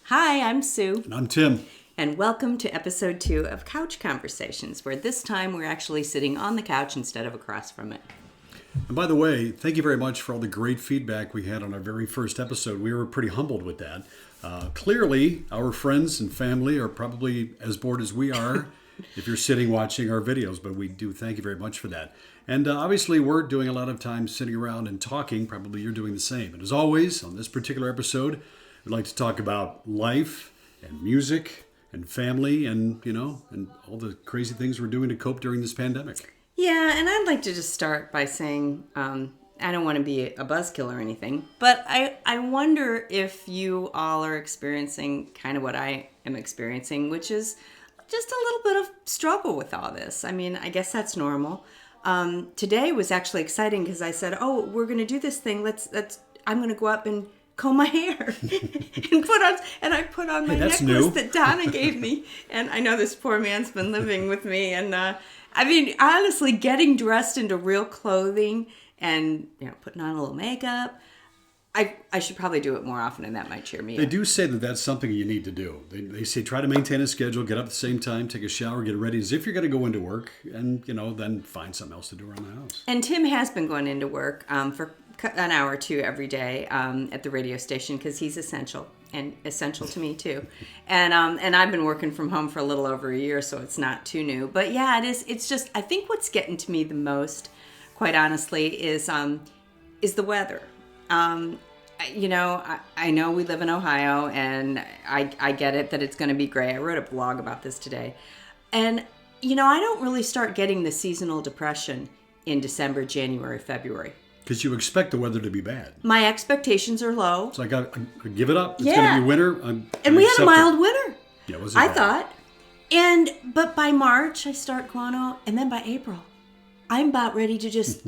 Hi, I'm Sue. And I'm Tim. And welcome to episode 2 of Couch Conversations, where this time we're actually sitting on the couch instead of across from it. And by the way, thank you very much for all the great feedback we had on our very first episode. We were pretty humbled with that. Clearly, our friends and family are probably as bored as we are if you're sitting watching our videos, but we do thank you very much for that. And obviously, we're doing a lot of time sitting around and talking. Probably you're doing the same. And as always, on this particular episode, we'd like to talk about life and music and family and, and all the crazy things we're doing to cope during this pandemic. Yeah, and I'd like to just start by saying, I don't want to be a buzzkill or anything, but I wonder if you all are experiencing kind of what I am experiencing, which is just a little bit of struggle with all this. I mean, I guess that's normal. Today was actually exciting because I said, we're going to do this thing. I'm going to go up and comb my hair and I put on my necklace that Donna gave me. And I know this poor man's been living with me. And honestly, getting dressed into real clothing and putting on a little makeup, I should probably do it more often, and that might cheer me up. They do say that that's something you need to do. They say try to maintain a schedule, get up at the same time, take a shower, get ready as if you're going to go into work, and then find something else to do around the house. And Tim has been going into work for an hour or two every day at the radio station because he's essential to me too. And I've been working from home for a little over a year, so it's not too new. But yeah, it is. It's just, I think what's getting to me the most, quite honestly, is the weather. I know we live in Ohio, and I get it that it's going to be gray. I wrote a blog about this today. And, I don't really start getting the seasonal depression in December, January, February. Because you expect the weather to be bad. My expectations are low. So I give it up. It's going to be winter. And we had a mild winter. Yeah, it wasn't I bad. thought. But by March, I start going, and then by April, I'm about ready to just...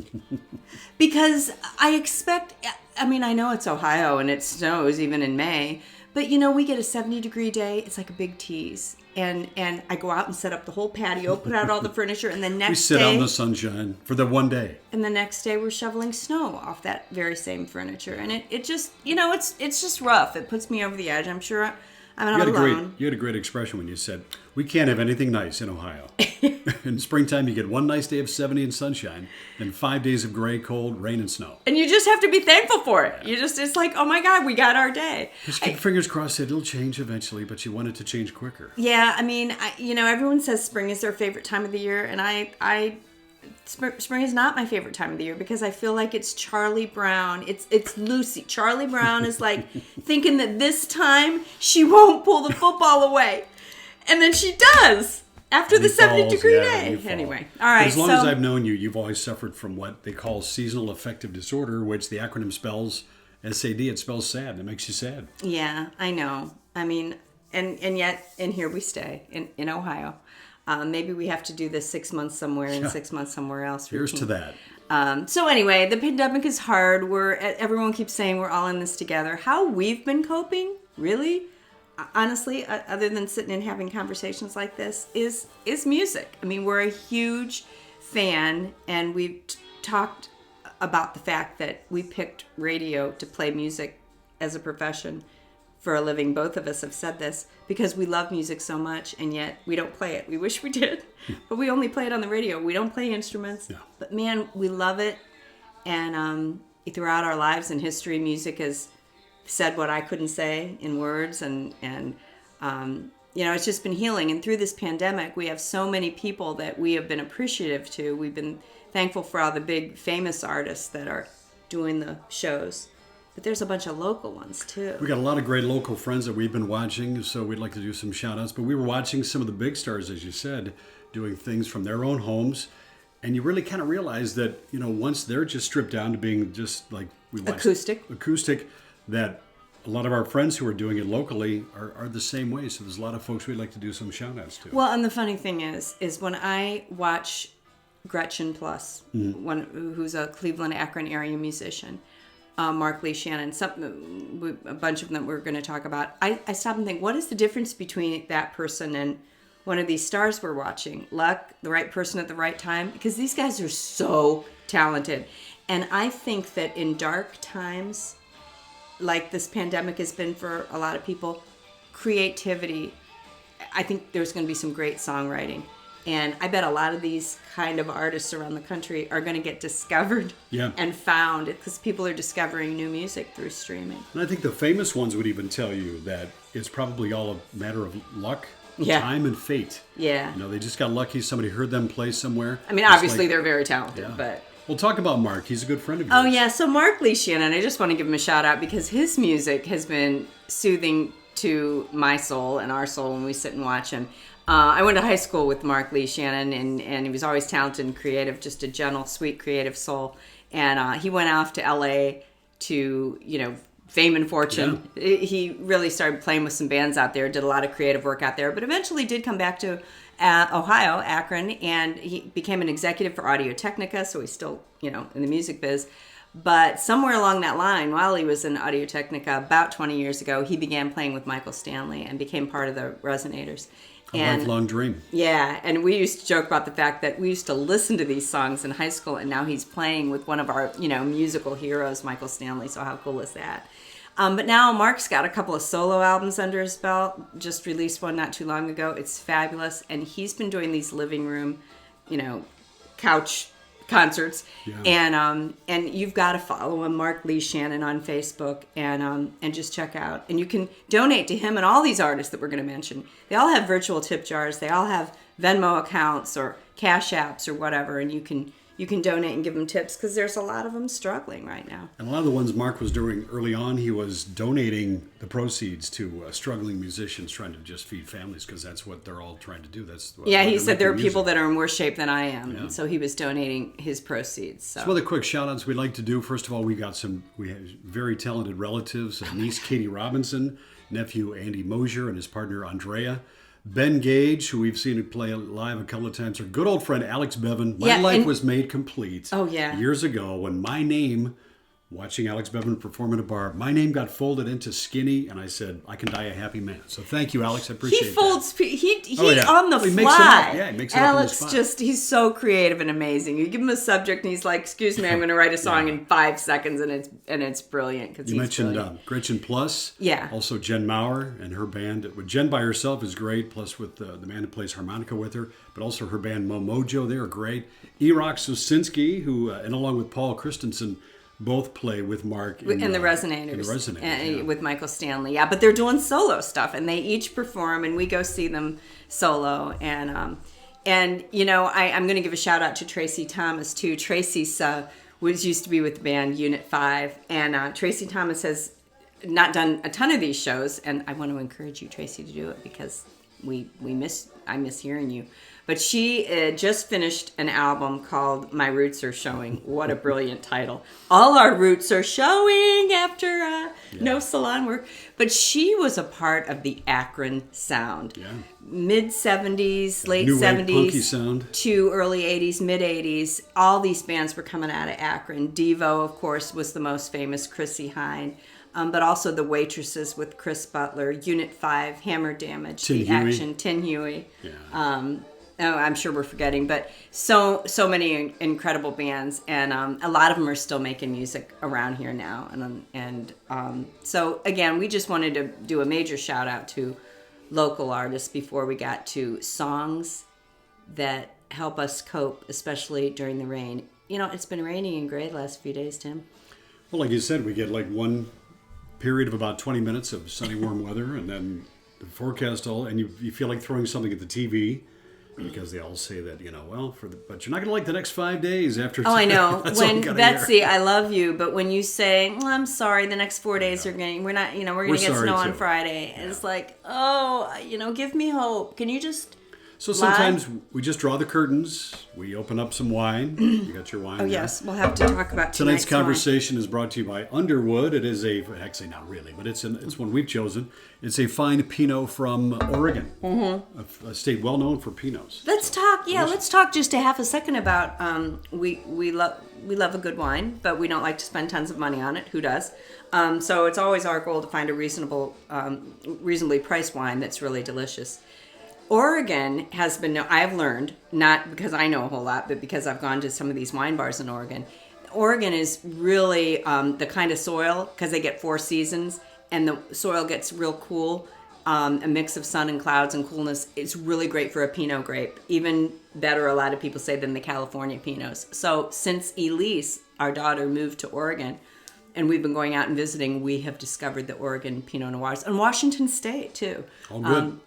because I expect... I know it's Ohio and it snows even in May, but we get a 70-degree day. It's like a big tease. And I go out and set up the whole patio, put out all the furniture, and the next day... We sit out in the sunshine for the one day. And the next day we're shoveling snow off that very same furniture. And it just, it's just rough. It puts me over the edge. I'm sure I'm not alone. You had a great expression when you said, we can't have anything nice in Ohio. In springtime, you get one nice day of 70 and sunshine, then 5 days of gray, cold, rain, and snow. And you just have to be thankful for it. Yeah. It's like, oh my God, we got our day. Just keep fingers crossed that it'll change eventually, but you want it to change quicker. Yeah, everyone says spring is their favorite time of the year, and spring is not my favorite time of the year because I feel like it's Charlie Browne. It's Lucy. Charlie Browne is like thinking that this time she won't pull the football away. And then she does after the 70-degree day. Anyway, all right. As long as I've known you, you've always suffered from what they call seasonal affective disorder, which the acronym spells SAD. It spells sad. It makes you sad. Yeah, I know. And yet, and here we stay in Ohio. Maybe we have to do this 6 months somewhere and 6 months somewhere else. Here's to that. So anyway, the pandemic is hard. Everyone keeps saying we're all in this together. How we've been coping, really, honestly, other than sitting and having conversations like this, is music. We're a huge fan, and we've talked about the fact that we picked radio to play music as a profession for a living. Both of us have said this because we love music so much, and yet we don't play it. We wish we did, but we only play it on the radio. We don't play instruments, but man, we love it. And throughout our lives and history, music has said what I couldn't say in words, and it's just been healing. And through this pandemic, we have so many people that we have been appreciative to. We've been thankful for all the big famous artists that are doing the shows. But there's a bunch of local ones, too. We got a lot of great local friends that we've been watching, so we'd like to do some shout-outs. But we were watching some of the big stars, as you said, doing things from their own homes. And you really kind of realize that, once they're just stripped down to being just like we watched acoustic, that a lot of our friends who are doing it locally are the same way. So there's a lot of folks we'd like to do some shout-outs to. Well, and the funny thing is when I watch Gretchen Plus, who's a Cleveland, Akron area musician, Mark, Lee Shannon, a bunch of them we're going to talk about. I stop and think, what is the difference between that person and one of these stars we're watching? Luck, the right person at the right time? Because these guys are so talented. And I think that in dark times, like this pandemic has been for a lot of people, creativity. I think there's going to be some great songwriting. And I bet a lot of these kind of artists around the country are going to get discovered and found because people are discovering new music through streaming. And I think the famous ones would even tell you that it's probably all a matter of luck, time, and fate. Yeah. They just got lucky. Somebody heard them play somewhere. I mean, obviously they're very talented, but... We'll talk about Mark. He's a good friend of yours. Oh, yeah. So Mark Lee Shannon, I just want to give him a shout out because his music has been soothing to my soul and our soul when we sit and watch him. I went to high school with Mark Lee Shannon, and he was always talented and creative, just a gentle, sweet, creative soul. And he went off to L.A. to, fame and fortune. Yeah. He really started playing with some bands out there, did a lot of creative work out there, but eventually did come back to Ohio, Akron, and he became an executive for Audio-Technica, so he's still, in the music biz. But somewhere along that line, while he was in Audio-Technica, about 20 years ago, he began playing with Michael Stanley and became part of the Resonators. A lifelong dream. Yeah, and we used to joke about the fact that we used to listen to these songs in high school, and now he's playing with one of our, musical heroes, Michael Stanley, so how cool is that? But now Mark's got a couple of solo albums under his belt, just released one not too long ago. It's fabulous, and he's been doing these living room, couch concerts, and you've got to follow him, Mark Lee Shannon, on Facebook, and just check out. And you can donate to him and all these artists that we're going to mention. They all have virtual tip jars. They all have Venmo accounts or Cash Apps or whatever, and you can donate and give them tips because there's a lot of them struggling right now. And a lot of the ones Mark was doing early on, he was donating the proceeds to struggling musicians trying to just feed families because that's what they're all trying to do. He said there are people that are in worse shape than I am, and so he was donating his proceeds. So. Some other quick shout-outs we'd like to do. First of all, we have very talented relatives, niece Katie Robinson, nephew Andy Mosier, and his partner Andrea. Ben Gage, who we've seen play live a couple of times, our good old friend Alex Bevan. My life was made complete years ago when my name, watching Alex Bevan perform at a bar, my name got folded into Skinny, and I said, I can die a happy man. So thank you, Alex. I appreciate he folds, that. He's on the fly. He makes it up Alex on the spot. he's so creative and amazing. You give him a subject, and he's like, excuse me, I'm going to write a song in 5 seconds, and it's brilliant. You mentioned Gretchen Plus. Yeah. Also Jen Maurer and her band. Jen by herself is great, plus with the man who plays harmonica with her, but also her band Momojo. They are great. Erok Sosinski, who, and along with Paul Christensen, both play with Mark in the Resonators. With Michael Stanley. Yeah, but they're doing solo stuff, and they each perform, and we go see them solo. And I'm going to give a shout out to Tracy Thomas too. Tracy's used to be with the band Unit 5, and Tracy Thomas has not done a ton of these shows, and I want to encourage you, Tracy, to do it because I miss hearing you. But she just finished an album called My Roots Are Showing. What a brilliant title. All our roots are showing after no salon work. But she was a part of the Akron sound. Yeah. Mid-70s, late New 70s punky sound. To early 80s, mid-80s. All these bands were coming out of Akron. Devo, of course, was the most famous, Chrissy Hine. But also the Waitresses with Chris Butler, Unit 5, Hammer Damage, Tin Huey. Yeah. I'm sure we're forgetting, but so many incredible bands, and a lot of them are still making music around here now. And so again, we just wanted to do a major shout out to local artists before we got to songs that help us cope, especially during the rain. It's been raining and gray the last few days, Tim. Well, like you said, we get like one period of about 20 minutes of sunny, warm weather, and then the forecast and you feel like throwing something at the TV. Because they all say that, but you're not going to like the next 5 days after. Oh, I know. When Betsy, I love you, but when you say, well, I'm sorry, the next 4 days we're going to get snow on Friday. Yeah. It's like, give me hope. Can you just So sometimes we just draw the curtains. We open up some wine. You got your wine. Oh, there. Yes. We'll have to talk about tonight's conversation is brought to you by Underwood. It is actually not really, but it's one we've chosen. It's a fine Pinot from Oregon, a state well known for Pinots. Let's talk. Yeah, let's talk just a half a second about we love a good wine, but we don't like to spend tons of money on it. Who does? So it's always our goal to find a reasonably priced wine that's really delicious. Oregon has been, I've learned, not because I know a whole lot, but because I've gone to some of these wine bars in Oregon. Oregon is really the kind of soil, because they get 4 seasons, and the soil gets real cool. a mix of sun and clouds and coolness. It's really great for a Pinot grape. Even better, a lot of people say, than the California Pinots. So since Elise, our daughter, moved to Oregon, and we've been going out and visiting, we have discovered the Oregon Pinot Noirs. And Washington State, too. Oh, good.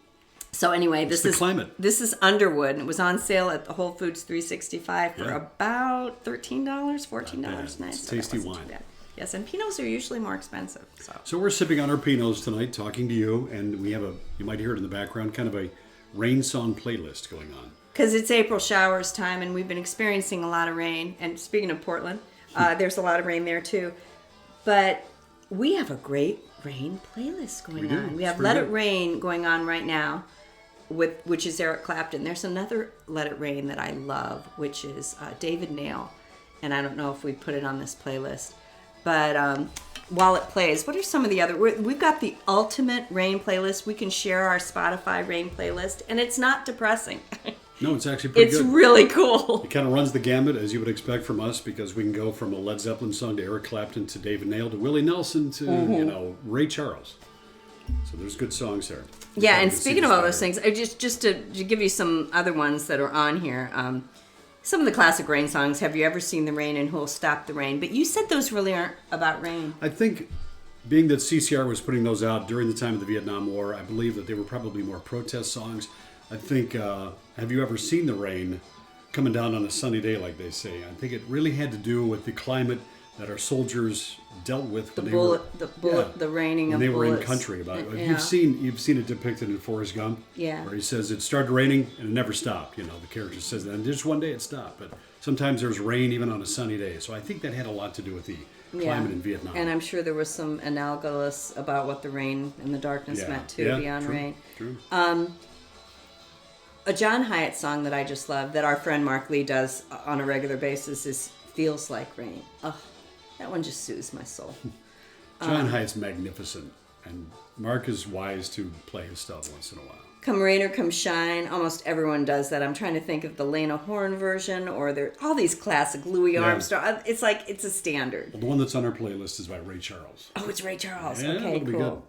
So anyway, What's the climate? This is Underwood, and it was on sale at the Whole Foods 365 for about $13, $14. Nice. It's tasty wine. Yes, and Pinots are usually more expensive. So we're sipping on our Pinots tonight, talking to you, and we have you might hear it in the background, kind of a rain song playlist going on. Because it's April showers time, and we've been experiencing a lot of rain. And speaking of Portland, there's a lot of rain there too. But we have a great rain playlist going on. We have Let It Rain going on right now, which is Eric Clapton. There's another Let It Rain that I love, which is David Nail. And I don't know if we put it on this playlist. But while it plays, what are some of the other... We've got the ultimate rain playlist. We can share our Spotify rain playlist, and it's not depressing. No, it's actually pretty good. It's really cool. It kind of runs the gamut, as you would expect from us, because we can go from a Led Zeppelin song to Eric Clapton to David Nail to Willie Nelson to, Ray Charles. So there's good songs there. Yeah, and speaking of all those things, just to give you some other ones that are on here, some of the classic rain songs, Have You Ever Seen the Rain and Who'll Stop the Rain? But you said those really aren't about rain. I think, being that CCR was putting those out during the time of the Vietnam War, I believe that they were probably more protest songs. I think, Have You Ever Seen the Rain coming down on a sunny day, like they say? I think it really had to do with the climate that our soldiers dealt with when the raining of bullets. When they were in country. You've seen it depicted in Forrest Gump, where he says it started raining and it never stopped. The character says that, and just one day it stopped. But sometimes there's rain even on a sunny day. So I think that had a lot to do with the climate in Vietnam. And I'm sure there was some analogous about what the rain and the darkness meant too, beyond rain. True. A John Hyatt song that I just love, that our friend Mark Lee does on a regular basis, is Feels Like Rain. Oh, that one just soothes my soul. John Hyatt's magnificent, and Mark is wise to play his stuff once in a while. Come Rain or Come Shine, almost everyone does that. I'm trying to think of the Lena Horne version, or all these classic Louis Armstrong. It's like, it's a standard. Well, the one that's on our playlist is by Ray Charles. Oh, it's Ray Charles. Yeah, okay, cool. Good.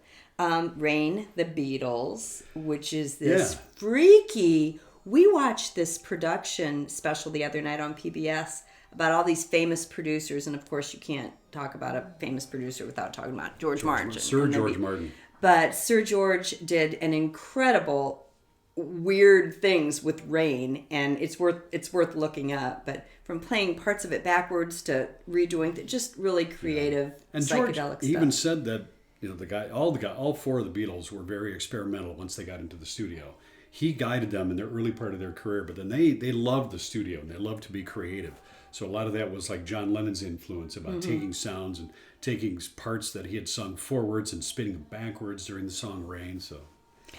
Rain, the Beatles, which is this freaky... We watched this production special the other night on PBS about all these famous producers, and of course you can't talk about a famous producer without talking about George Martin. Sir George Martin. But Sir George did an incredible weird things with rain, and it's worth looking up. But from playing parts of it backwards to redoing, just really creative and psychedelic George stuff. Even said that all four of the Beatles were very experimental once they got into the studio. He guided them in the early part of their career, but then they loved the studio and they loved to be creative. So a lot of that was like John Lennon's influence about taking sounds and taking parts that he had sung forwards and spinning them backwards during the song Rain. So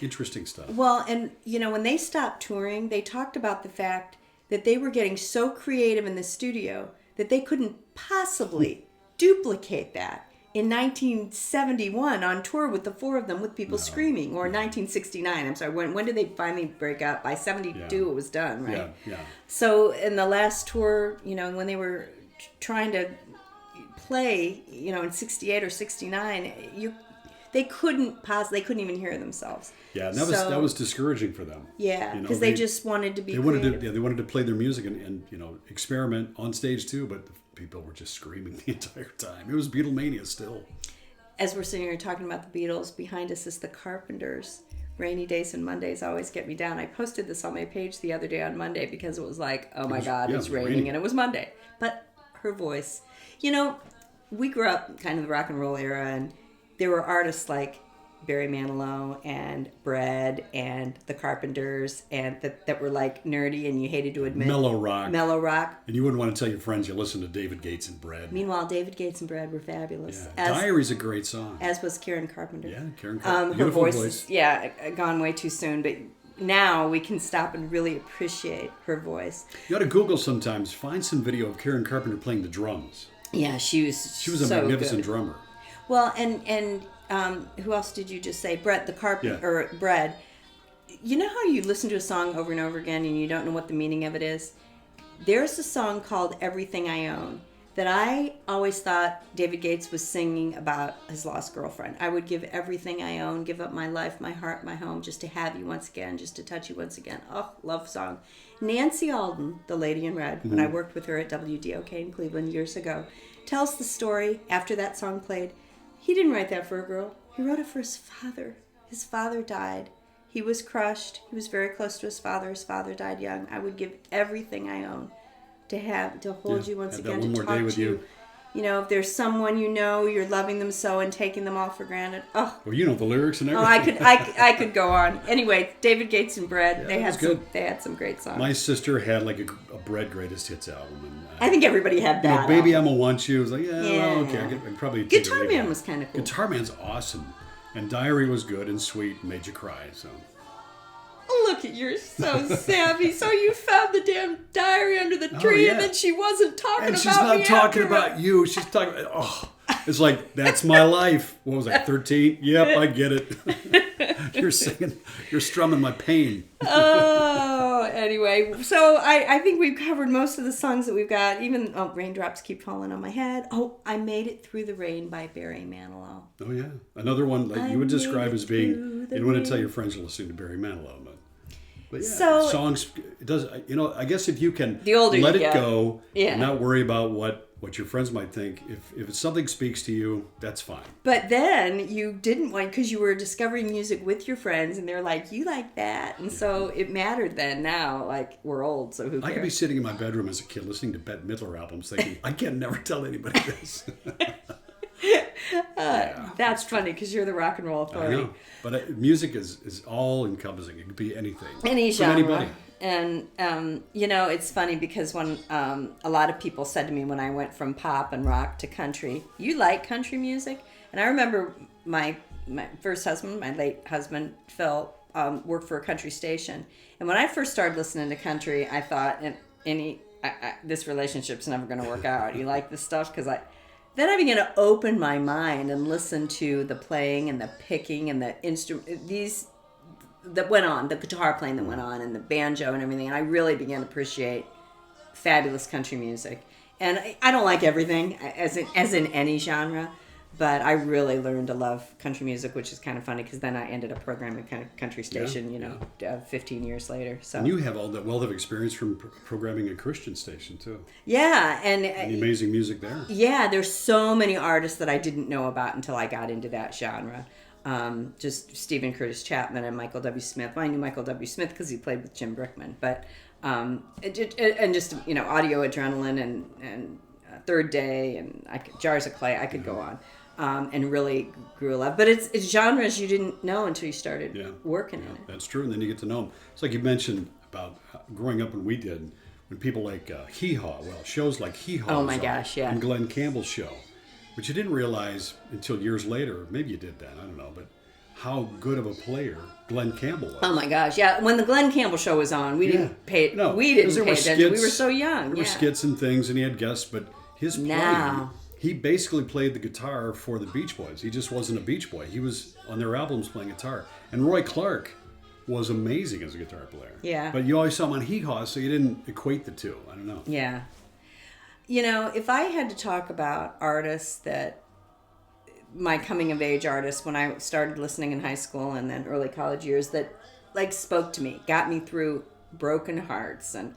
interesting stuff. Well, and when they stopped touring, they talked about the fact that they were getting so creative in the studio that they couldn't possibly duplicate that in 1971 on tour with the four of them with people screaming, or 1969. I'm sorry, when did they finally break up? By 72 it was done, right? Yeah. So in the last tour, when they were trying to play, in 68 or 69, they couldn't even hear themselves. Yeah, and that was discouraging for them. Yeah, because they just wanted to be creative. They wanted to play their music and experiment on stage too, but people were just screaming the entire time. It was Beatlemania still. As we're sitting here talking about the Beatles, behind us is the Carpenters. Rainy days and Mondays always get me down. I posted this on my page the other day on Monday because it was like, oh my God, it's raining, and it was Monday. But her voice. We grew up kind of the rock and roll era, and there were artists like Barry Manilow and Bread and the Carpenters, and that were like nerdy and you hated to admit. Mellow rock. And you wouldn't want to tell your friends you listened to David Gates and Bread. Meanwhile, David Gates and Bread were fabulous. Yeah. Diary's a great song. As was Karen Carpenter. Yeah, Karen Carpenter. Her voice. Gone way too soon, but now we can stop and really appreciate her voice. You ought to Google sometimes. Find some video of Karen Carpenter playing the drums. Yeah, she was a so magnificent good. drummer. Well, and who else did you just say? Brett the Carpenter, or Bread. You know how you listen to a song over and over again and you don't know what the meaning of it is? There's a song called Everything I Own that I always thought David Gates was singing about his lost girlfriend. I would give everything I own, give up my life, my heart, my home, just to have you once again, just to touch you once again. Oh, love song. Nancy Alden, the lady in red, when I worked with her at WDOK in Cleveland years ago, tells the story after that song played. He didn't write that for a girl. He wrote it for his father. His father died. He was crushed. He was very close to his father. His father died young. I would give everything I own to hold you once again, to talk to you. You know, if there's someone you know, you're loving them so and taking them all for granted. Oh, well, you know the lyrics and everything. I could go on. Anyway, David Gates and Bread, Yeah, they had some great songs. My sister had like a Bread greatest hits album, and I think everybody had that. You know, Baby I'ma Want You. I was like, well, okay, I could probably. Guitar Man was kind of cool. Guitar Man's awesome, and Diary was good and sweet and made you cry. So. Look at you're so savvy. So you found the damn diary under the tree, and then she wasn't talking about me. And she's not talking about you. She's talking about, it's like, that's my life. What was I, 13? Yep, I get it. You're singing, you're strumming my pain. Anyway, so I think we've covered most of the songs that we've got. Even Raindrops Keep Falling on My Head. Oh, I Made It Through the Rain by Barry Manilow. Oh, yeah. Another one that you would describe as being, you don't want to tell your friends you're listening to Barry Manilow, but yeah, so, songs, it does, I guess if you can let it go and not worry about what your friends might think, if something speaks to you, that's fine. But then you didn't want, because you were discovering music with your friends, and they're like, you like that? And so it mattered then. Now, like, we're old, so who cares? I could be sitting in my bedroom as a kid listening to Bette Midler albums thinking, I can never tell anybody this. That's funny, because you're the rock and roll authority. I know. But music is all encompassing. It could be anything. Any genre. From anybody. And, it's funny because when a lot of people said to me when I went from pop and rock to country, you like country music? And I remember my first husband, my late husband, Phil, worked for a country station. And when I first started listening to country, I thought, this relationship's never going to work out. You like this stuff? Then I began to open my mind and listen to the playing and the picking and the instrument, these that went on, the guitar playing that went on, and the banjo and everything. And I really began to appreciate fabulous country music. And I don't like everything, as in any genre, but I really learned to love country music, which is kind of funny because then I ended up programming a country station, 15 years later. So. And you have all that wealth of experience from programming a Christian station too. Yeah, and the amazing music there. Yeah, there's so many artists that I didn't know about until I got into that genre. Just Stephen Curtis Chapman and Michael W. Smith. Well, I knew Michael W. Smith because he played with Jim Brickman, but and just Audio Adrenaline and Third Day and Jars of Clay. I could go on, and really grew a love. But it's genres you didn't know until you started working in it. That's true, and then you get to know them. It's like you mentioned about growing up when people like Hee Haw. Well, shows like Hee Haw. Oh my gosh, yeah. And Glenn Campbell's show. But you didn't realize until years later, maybe you did then, I don't know, but how good of a player Glenn Campbell was. Oh my gosh, yeah. When the Glenn Campbell show was on, we didn't pay attention. We were so young. There were skits and things, and he had guests, but his playing, he basically played the guitar for the Beach Boys. He just wasn't a Beach Boy. He was on their albums playing guitar. And Roy Clark was amazing as a guitar player. Yeah. But you always saw him on Hee Haw, so you didn't equate the two. I don't know. Yeah. If I had to talk about artists that, my coming of age artists when I started listening in high school and then early college years that spoke to me, got me through broken hearts. And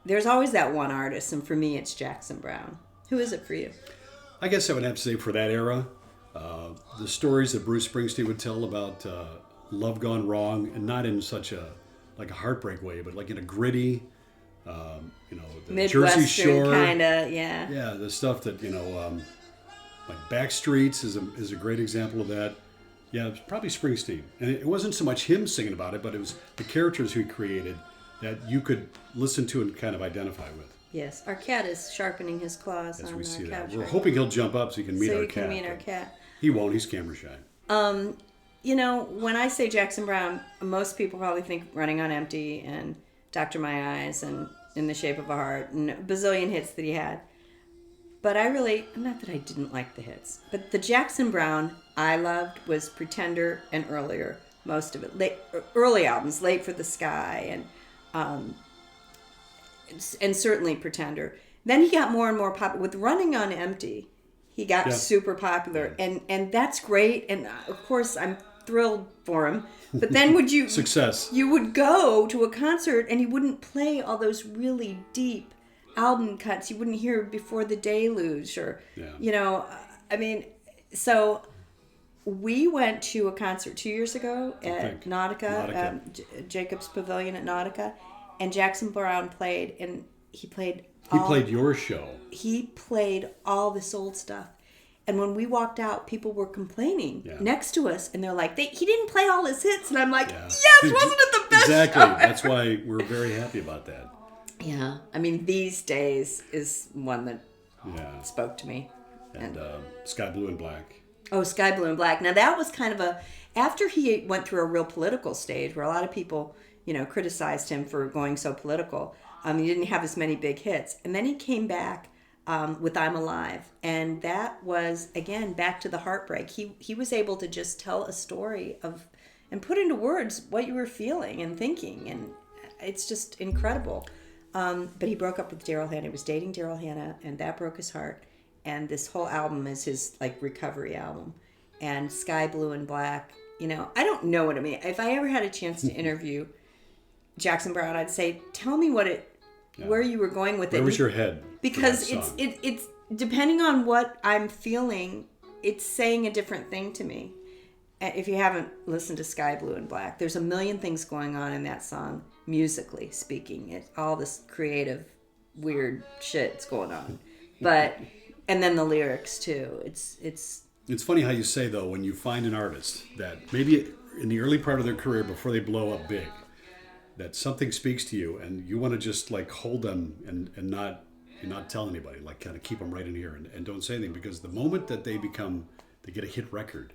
there's always that one artist. And for me, it's Jackson Browne. Who is it for you? I guess I would have to say for that era, the stories that Bruce Springsteen would tell about love gone wrong, and not in such a heartbreak way, but like in a gritty, the Midwestern Jersey Shore kind of, yeah. Yeah, the stuff that, like Backstreets is a great example of that. Yeah, it's probably Springsteen. And it wasn't so much him singing about it, but it was the characters he created that you could listen to and kind of identify with. Yes, our cat is sharpening his claws on the couch. That. We're hoping he'll jump up so he can meet our cat. So you can meet our cat. He won't. He's camera shy. When I say Jackson Browne, most people probably think Running on Empty and Dr. My Eyes and In the Shape of a Heart and a bazillion hits that he had. But not that I didn't like the hits, but the Jackson Browne I loved was Pretender and earlier, most of it. Early albums, Late for the Sky and certainly Pretender. Then he got more and more popular. With Running on Empty, he got super popular. And that's great. And of course, I'm thrilled for him. But then would you... Success. You would go to a concert and he wouldn't play all those really deep album cuts you wouldn't hear Before the Deluge or, you know, I mean, so... We went to a concert 2 years ago at Nautica. Jacob's Pavilion at Nautica, and Jackson Browne played, and he played your show. He played all this old stuff. And when we walked out, people were complaining next to us, and they're like, he didn't play all his hits. And I'm like, yes, wasn't it the best Exactly. show ever? That's why we're very happy about that. Yeah. I mean, These Days is one that spoke to me. And Sky Blue and Black. Oh, Sky Blue and Black. Now, that was kind of after he went through a real political stage where a lot of people, you know, criticized him for going so political. He didn't have as many big hits. And then he came back with I'm Alive. And that was, again, back to the heartbreak. He was able to just tell a story and put into words what you were feeling and thinking. And it's just incredible. But he broke up with Daryl Hannah. He was dating Daryl Hannah, and that broke his heart. And this whole album is his, like, recovery album. And Sky Blue and Black, you know, I don't know what I mean. If I ever had a chance to interview Jackson Browne, I'd say, tell me where you were going with it. Where was your head? Because it's depending on what I'm feeling, it's saying a different thing to me. If you haven't listened to Sky Blue and Black, there's a million things going on in that song, musically speaking. It's all this creative, weird shit's going on. But... And then the lyrics too. It's funny how you say though, when you find an artist that maybe in the early part of their career before they blow up big, that something speaks to you and you want to just like hold them and not tell anybody, like kind of keep them right in here and don't say anything, because the moment that they get a hit record,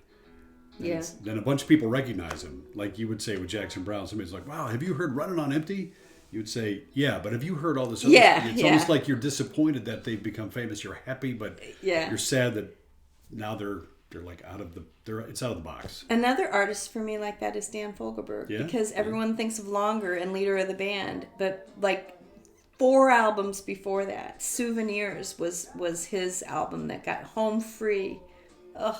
then a bunch of people recognize them. Like you would say with Jackson Browne, somebody's like, wow, have you heard Running on Empty? You would say, yeah, but have you heard all this other stuff? It's almost like you're disappointed that they've become famous. You're happy, but you're sad that now they're like it's out of the box. Another artist for me like that is Dan Fogelberg, because everyone thinks of Longer and leader of the band, but like 4 albums before that, Souvenirs was his album that got home free. Ugh.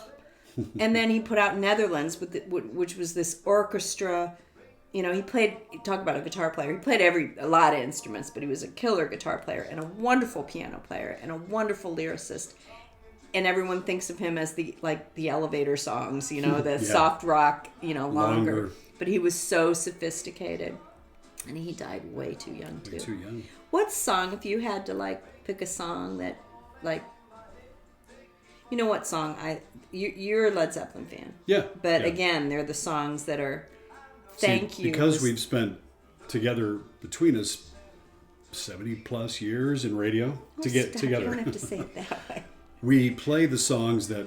And then he put out Netherlands, which was this orchestra. You know, talk about a guitar player. He played a lot of instruments, but he was a killer guitar player and a wonderful piano player and a wonderful lyricist. And everyone thinks of him as the elevator songs, you know, the soft rock, you know, longer. But he was so sophisticated. And he died way too young, too. Way too young. What song, if you had to, like, pick a song that, like, you know what song? You're a Led Zeppelin fan. Yeah. But again, they're the songs that are... Thank you. Because we've spent together between us 70 plus years in radio to get together. You don't have to say it that way. We play the songs that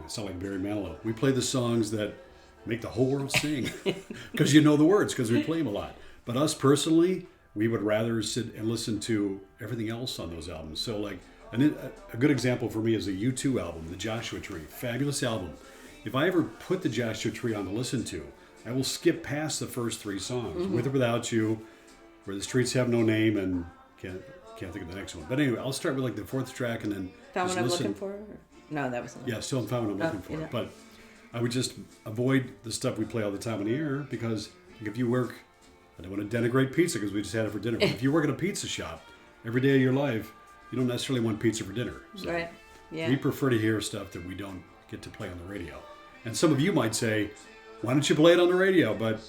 sound like Barry Manilow. We play the songs that make the whole world sing because you know the words because we play them a lot. But us personally, we would rather sit and listen to everything else on those albums. So like a good example for me is a U2 album, The Joshua Tree. Fabulous album. If I ever put The Joshua Tree on to listen to, I will skip past the first 3 songs, With or Without You, Where the Streets Have No Name, and can't think of the next one. But anyway, I'll start with like the 4th track and then Found What I'm Looking For? No, that wasn't. Yeah, Still Found What I'm Looking For. But I would just avoid the stuff we play all the time on the air because if you work, I don't want to denigrate pizza because we just had it for dinner, but if you work at a pizza shop every day of your life, you don't necessarily want pizza for dinner. So right. Yeah. We prefer to hear stuff that we don't get to play on the radio. And some of you might say, why don't you play it on the radio? But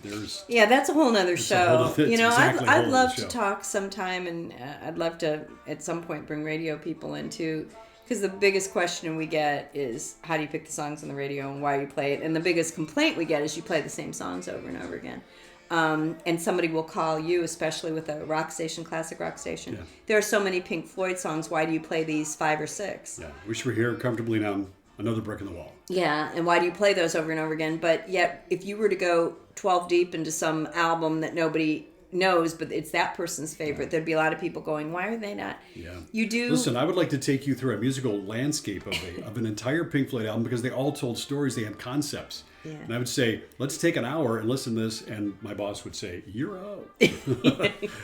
there's... Yeah, that's a whole nother show. You know, exactly I'd love to talk sometime, and I'd love to, at some point, bring radio people in, too. Because the biggest question we get is, how do you pick the songs on the radio and why you play it? And the biggest complaint we get is you play the same songs over and over again. And somebody will call you, especially with a rock station, classic rock station. Yeah. There are so many Pink Floyd songs. Why do you play these 5 or 6? Yeah, Wish We're Here, Comfortably Numb, Another Brick in the Wall. Yeah, and why do you play those over and over again? But yet, if you were to go 12 deep into some album that nobody knows, but it's that person's favorite. There'd be a lot of people going, why are they not? Yeah. You do. Listen, I would like to take you through a musical landscape of an entire Pink Floyd album because they all told stories. They had concepts. Yeah. And I would say, let's take an hour and listen to this. And my boss would say, you're out.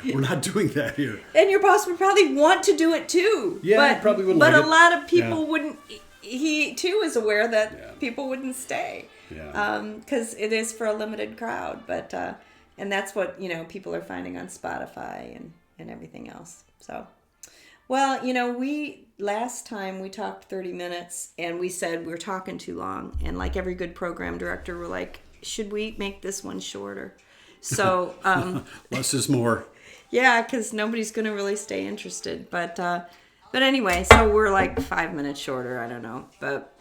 We're not doing that here. And your boss would probably want to do it too. Yeah, but, probably would. But like a lot of Yeah. people wouldn't. He too is aware that people wouldn't stay. Yeah. Because it is for a limited crowd. But and that's what people are finding on Spotify and everything else. So, well, last time we talked 30 minutes and we said we're talking too long. And like every good program director, we're like, should we make this one shorter? So less is more. Yeah, because nobody's going to really stay interested. But anyway, so we're like 5 minutes shorter. I don't know, but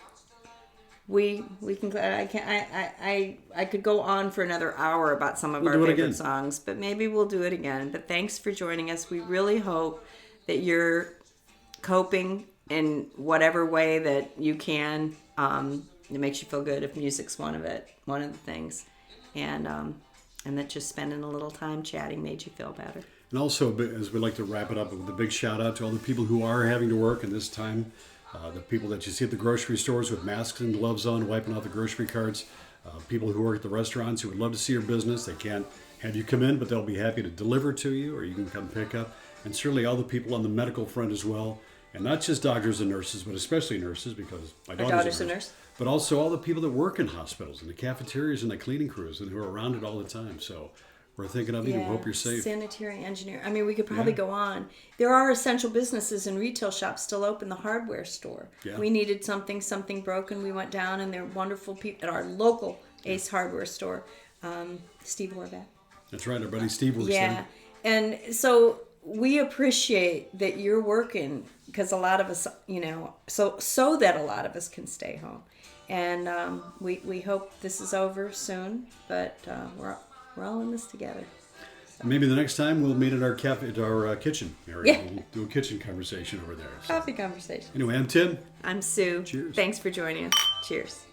we can. I could go on for another hour about some of our favorite songs, but maybe we'll do it again. But thanks for joining us. We really hope that you're coping in whatever way that you can. It makes you feel good if music's one of the things, and that just spending a little time chatting made you feel better. And also, as we like to wrap it up with a big shout out to all the people who are having to work in this time, the people that you see at the grocery stores with masks and gloves on, wiping out the grocery carts, people who work at the restaurants who would love to see your business. They can't have you come in, but they'll be happy to deliver to you, or you can come pick up. And certainly all the people on the medical front as well. And not just doctors and nurses, but especially nurses, because my daughter's a nurse. But also all the people that work in hospitals and the cafeterias and the cleaning crews and who are around it all the time. So we're thinking of you. We hope you're safe. Sanitary engineer. I mean, we could probably go on. There are essential businesses and retail shops still open. The hardware store. Yeah. We needed something broken. We went down and they're wonderful people at our local Ace Hardware store. Steve Horvath. That's right. Our buddy Steve works there. And so we appreciate that you're working because a lot of us, so that a lot of us can stay home. And we hope this is over soon, but we're all in this together. So. Maybe the next time we'll meet at our kitchen area. Yeah. We'll do a kitchen conversation over there. Coffee conversation. Anyway, I'm Tim. I'm Sue. Cheers. Thanks for joining us. Cheers.